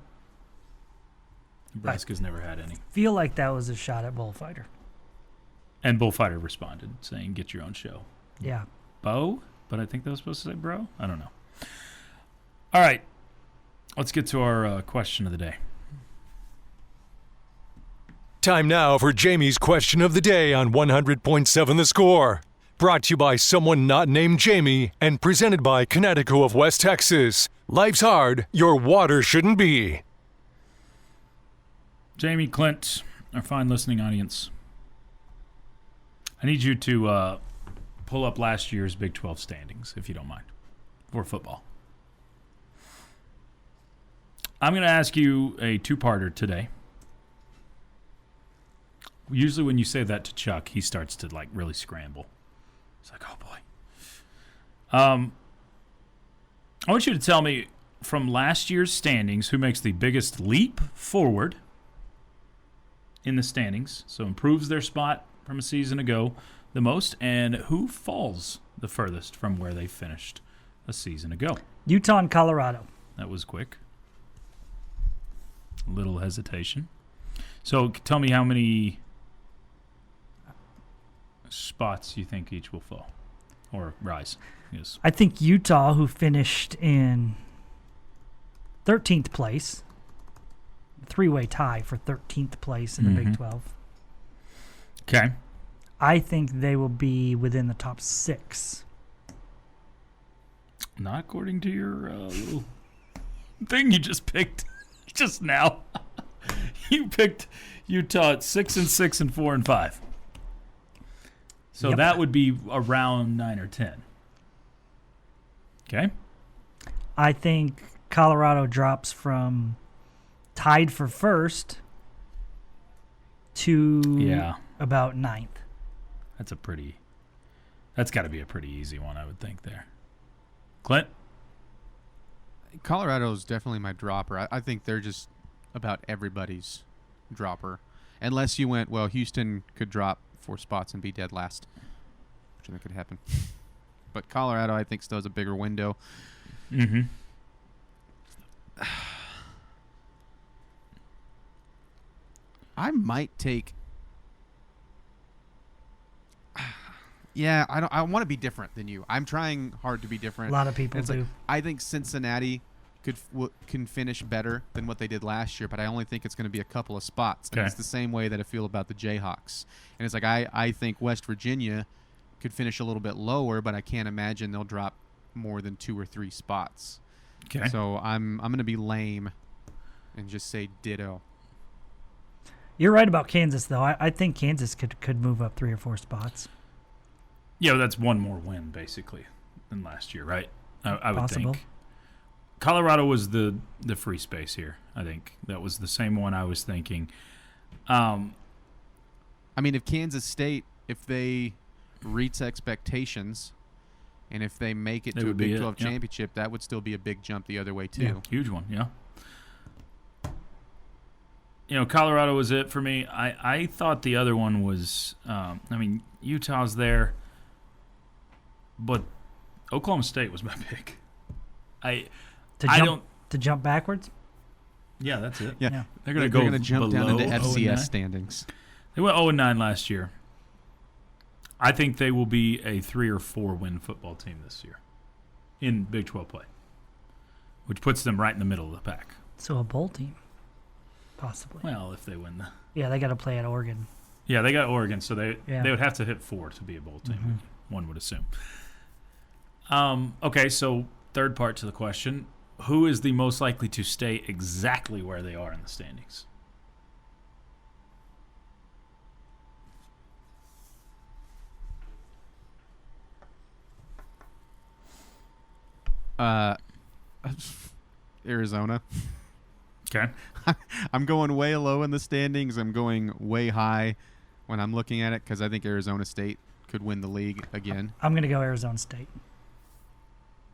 Speaker 3: Nebraska's never had any.
Speaker 6: Feel like that was a shot at Bullfighter.
Speaker 3: And Bullfighter responded saying, "Get your own show."
Speaker 6: Yeah.
Speaker 3: Bo? But I think that was supposed to say bro? I don't know. All right. Let's get to our question of the day.
Speaker 8: Time now for Jamie's question of the day on 100.7 The Score. Brought to you by someone not named Jamie and presented by Connecticut of West Texas. Life's hard, your water shouldn't be.
Speaker 3: Jamie, Clint, our fine listening audience, I need you to pull up last year's Big 12 standings, if you don't mind, for football. I'm going to ask you a two-parter today. Usually when you say that to Chuck, he starts to like really scramble. It's like, oh boy. I want you to tell me from last year's standings who makes the biggest leap forward in the standings, so improves their spot from a season ago the most, and who falls the furthest from where they finished a season ago.
Speaker 6: Utah and Colorado.
Speaker 3: That was quick. Little hesitation. So tell me how many spots you think each will fall or rise. Yes.
Speaker 6: I think Utah, who finished in 13th place, three-way tie for 13th place in the Big 12.
Speaker 3: Okay.
Speaker 6: I think they will be within the top 6.
Speaker 3: Not according to your little thing you just picked just now. You picked Utah at 6-6 and 4-5. So
Speaker 6: Yep.
Speaker 3: that would be around 9 or 10. Okay.
Speaker 6: I think Colorado drops from tied for first to about 9th.
Speaker 3: That's got to be a pretty easy one, I would think there. Clint?
Speaker 5: Colorado's definitely my dropper. I think they're just about everybody's dropper. Unless you went, well, Houston could drop 4 spots and be dead last, which I think could happen. But Colorado, I think, still has a bigger window.
Speaker 3: Mm-hmm.
Speaker 5: I might take... Yeah, I want to be different than you. I'm trying hard to be different.
Speaker 6: A lot of people do.
Speaker 5: Like, I think Cincinnati can finish better than what they did last year, but I only think it's going to be a couple of spots. And it's the same way that I feel about the Jayhawks. And it's like I think West Virginia could finish a little bit lower, but I can't imagine they'll drop more than 2 or 3 spots.
Speaker 3: Okay.
Speaker 5: So I'm going to be lame and just say ditto.
Speaker 6: You're right about Kansas, though. I think Kansas could move up 3 or 4 spots.
Speaker 3: Yeah, that's one more win, basically, than last year, right? I would
Speaker 6: Possible.
Speaker 3: think. Colorado was the free space here, I think. That was the same one I was thinking.
Speaker 5: I mean, if Kansas State, if they reach expectations, and if they make it to a Big 12 championship, that would still be a big jump the other way, too.
Speaker 3: Yeah, huge one, yeah. You know, Colorado was it for me. I thought the other one was, Utah's there, but Oklahoma State was my pick.
Speaker 6: To jump backwards?
Speaker 3: Yeah, that's it.
Speaker 5: Yeah.
Speaker 3: They're going to
Speaker 5: jump down into FCS
Speaker 3: 0-9
Speaker 5: standings.
Speaker 3: They went 0-9 last year. I think they will be a 3 or 4 win football team this year in Big 12 play, which puts them right in the middle of the pack.
Speaker 6: So a bowl team, possibly.
Speaker 3: Well, if they win
Speaker 6: Yeah, they got to play at Oregon.
Speaker 3: Yeah, they got Oregon, so they would have to hit 4 to be a bowl team, one would assume. Okay, so third part to the question. Who is the most likely to stay exactly where they are in the standings?
Speaker 5: Arizona.
Speaker 3: Okay.
Speaker 5: I'm going way low in the standings. I'm going way high when I'm looking at it because I think Arizona State could win the league again.
Speaker 6: I'm going to go Arizona State.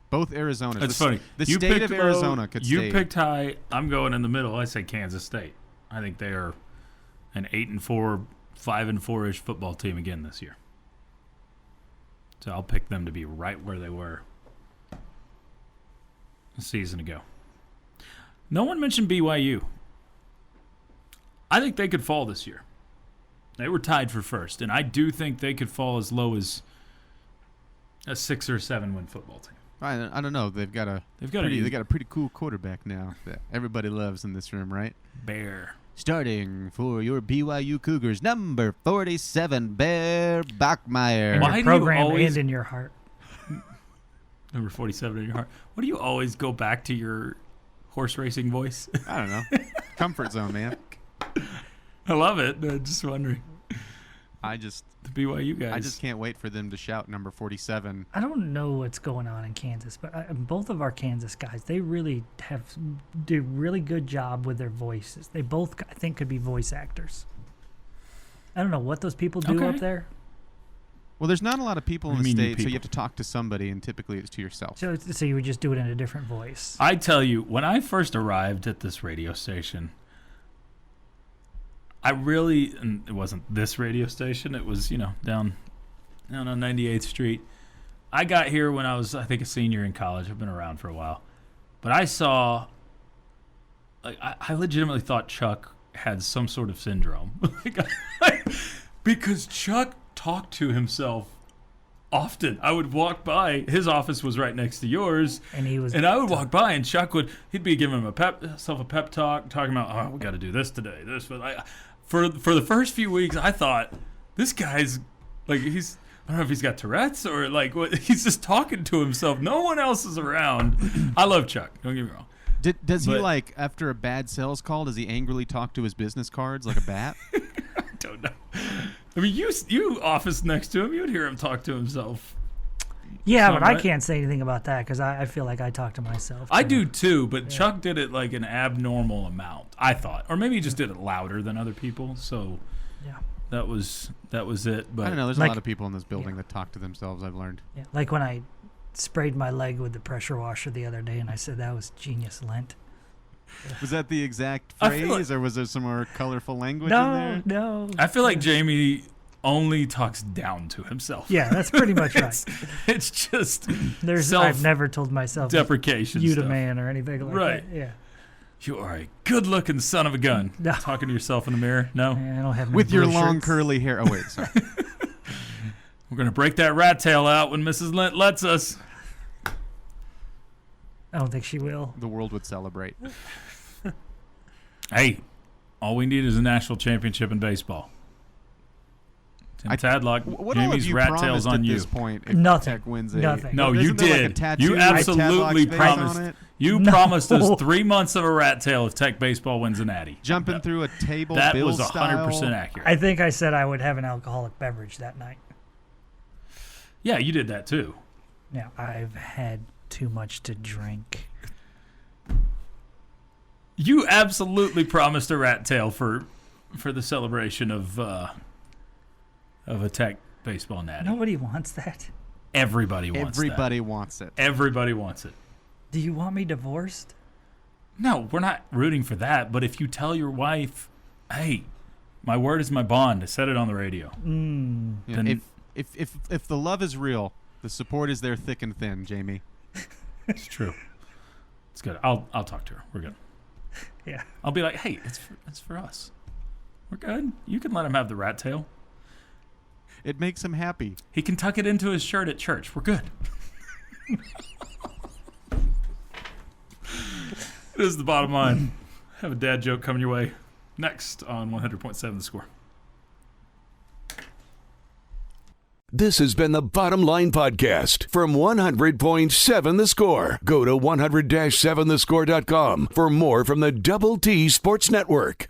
Speaker 5: Both Arizonas.
Speaker 3: That's funny.
Speaker 5: The state of Arizona could stay.
Speaker 3: You picked high. I'm going in the middle. I say Kansas State. I think they are an 8-4, 5-4-ish football team again this year. So I'll pick them to be right where they were a season ago. No one mentioned BYU. I think they could fall this year. They were tied for first, and I do think they could fall as low as a 6 or 7 win football team.
Speaker 5: I don't know. They've got a pretty cool quarterback now that everybody loves in this room, right?
Speaker 3: Bear.
Speaker 5: Starting for your BYU Cougars, number 47, Bear Bachmeier.
Speaker 6: In
Speaker 3: Why
Speaker 6: your
Speaker 3: do you
Speaker 6: program
Speaker 3: always-
Speaker 6: and in your heart.
Speaker 3: Number 47 in your heart. What do you always go back to your horse racing voice?
Speaker 5: I don't know. Comfort zone, man.
Speaker 3: I love it. Just wondering. The BYU guys.
Speaker 5: I just can't wait for them to shout number 47.
Speaker 6: I don't know what's going on in Kansas, but both of our Kansas guys, they really do a really good job with their voices. They both, I think, could be voice actors. I don't know what those people do up there.
Speaker 5: Well, there's not a lot of people in the
Speaker 3: new
Speaker 5: state, so
Speaker 3: people.
Speaker 5: you have to talk to somebody, and typically it's to yourself.
Speaker 6: So you would just do it in a different voice.
Speaker 3: I tell you, when I first arrived at this radio station, and it wasn't this radio station, it was, down on 98th Street. I got here when I was, I think, a senior in college. I've been around for a while. But I saw, I legitimately thought Chuck had some sort of syndrome. Because Chuck talked to himself often. I would walk by, his office was right next to yours, and I would walk by, and Chuck he'd be giving him a pep talk, talking about, we got to do this today, this. But for the first few weeks, I thought, this guy's, I don't know if he's got Tourette's or what, he's just talking to himself. No one else is around. I love Chuck, don't get me wrong.
Speaker 5: Does he, after a bad sales call, does he angrily talk to his business cards like a bat?
Speaker 3: I don't know. I mean, you office next to him, you would hear him talk to himself.
Speaker 6: Yeah, but I can't say anything about that because I feel like I talk to myself.
Speaker 3: I do too, but Chuck did it like an abnormal amount, I thought. Or maybe he just did it louder than other people, so that was it. But
Speaker 5: I don't know, there's a lot of people in this building that talk to themselves, I've learned.
Speaker 6: Yeah, like when I sprayed my leg with the pressure washer the other day and I said that was genius lint.
Speaker 5: Was that the exact phrase, or was there some more colorful language in there?
Speaker 6: No.
Speaker 3: I feel like Jamie only talks down to himself.
Speaker 6: Yeah, that's pretty much right.
Speaker 3: It's just
Speaker 6: I've never told myself
Speaker 3: deprecation
Speaker 6: you
Speaker 3: stuff.
Speaker 6: the man or anything like that. Yeah.
Speaker 3: You are a good-looking son of a gun.
Speaker 6: No.
Speaker 3: Talking to yourself in the mirror? No?
Speaker 6: I don't have
Speaker 5: With your
Speaker 6: blue
Speaker 5: long
Speaker 6: shirts.
Speaker 5: curly hair. Oh, wait, sorry.
Speaker 3: We're going to break that rat tail out when Mrs. Lent lets us.
Speaker 6: I don't think she will.
Speaker 5: The world would celebrate.
Speaker 3: Hey, all we need is a national championship in baseball. Tim Tadlock,
Speaker 5: What all have
Speaker 3: Jamie's
Speaker 5: you
Speaker 3: rat
Speaker 5: promised
Speaker 3: tails on
Speaker 5: at
Speaker 3: you.
Speaker 5: this point if
Speaker 6: Nothing.
Speaker 5: Tech wins
Speaker 6: Nothing.
Speaker 3: No, you
Speaker 5: Isn't there like a
Speaker 3: did.
Speaker 5: tattoo
Speaker 3: You
Speaker 5: with
Speaker 3: absolutely
Speaker 5: Tadlock's face
Speaker 3: promised.
Speaker 5: on it?
Speaker 3: You promised us 3 months of a rat tail if Tech baseball wins a natty.
Speaker 5: Jumping through a table,
Speaker 3: That
Speaker 5: Bill
Speaker 3: was 100%
Speaker 5: style.
Speaker 3: accurate.
Speaker 6: I think I said I would have an alcoholic beverage that night.
Speaker 3: Yeah, you did that too.
Speaker 6: Now, I've had too much to drink.
Speaker 3: You absolutely promised a rat tail for the celebration of a Tech baseball natty.
Speaker 6: Nobody wants that.
Speaker 3: Everybody wants
Speaker 5: Everybody wants it.
Speaker 3: Everybody wants it.
Speaker 6: Do you want me divorced?
Speaker 3: No, we're not rooting for that. But if you tell your wife, hey, my word is my bond, I said it on the radio.
Speaker 5: Yeah,
Speaker 3: Then
Speaker 5: if the love is real, the support is there thick and thin, Jamie.
Speaker 3: it's true. It's good. I'll talk to her. We're good.
Speaker 6: Yeah.
Speaker 3: I'll be like, hey, it's for us. We're good. You can let him have the rat tail.
Speaker 5: It makes him happy.
Speaker 3: He can tuck it into his shirt at church. We're good. It is the bottom line. Have a dad joke coming your way next on 100.7 The Score.
Speaker 2: This has been the Bottom Line Podcast from 100.7 The Score. Go to 100-7thescore.com for more from the Double T Sports Network.